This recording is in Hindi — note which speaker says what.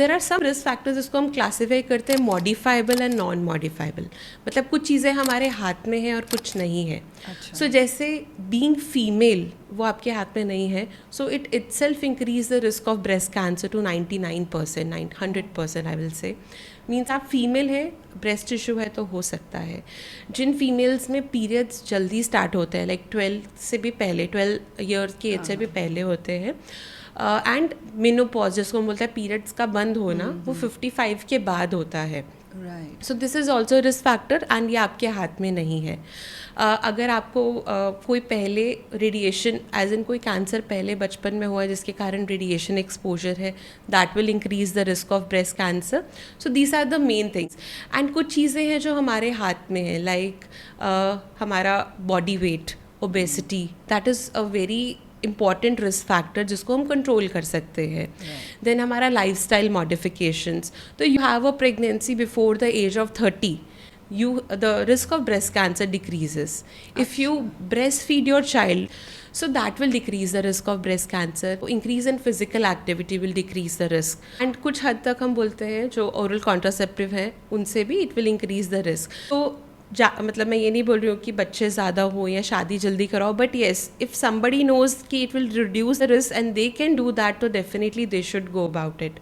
Speaker 1: There are some risk factors जिसको हम क्लासीफाई करते हैं मॉडिफाइबल एंड नॉन मॉडिफाइबल, मतलब कुछ चीज़ें हमारे हाथ में हैं और कुछ नहीं है। सो जैसे बीइंग फीमेल वो आपके हाथ में नहीं है, so it itself increase the risk of breast cancer to 99%, 100% I will say. Means आप फीमेल है, ब्रेस्ट इशू है तो हो सकता है। जिन फीमेल्स में पीरियड्स जल्दी स्टार्ट होते हैं, लाइक 12 से भी पहले, 12 ईयर्स की एज से भी पहले होते हैं, एंड मेनोपॉज जिसको हम बोलते हैं पीरियड्स का बंद होना, वो 55 के बाद होता है। So this is also risk factor and ये आपके हाथ में नहीं है। अगर आपको कोई पहले रेडिएशन एज इन कोई कैंसर पहले बचपन में हुआ है जिसके कारण रेडिएशन एक्सपोजर है, that will increase the risk of breast cancer. So these are the main things. And कुछ चीज़ें हैं जो हमारे हाथ में है, लाइक हमारा body weight, obesity, that is a very important risk factor जिसको हम कंट्रोल कर सकते हैं। देन हमारा लाइफस्टाइल मॉडिफिकेशंस, तो you have a pregnancy before the age of 30, the risk of breast cancer decreases. If you breastfeed your child, so that will decrease the risk of breast cancer. Increase in physical activity will decrease the risk. And कुछ हद तक हम बोलते हैं जो oral contraceptive है उनसे भी it will increase the risk. तो मतलब मैं ये नहीं बोल रही हूँ कि बच्चे ज़्यादा हो या शादी जल्दी कराओ, but yes if somebody knows कि it will reduce the risk and they can do that, तो definitely they should go about it.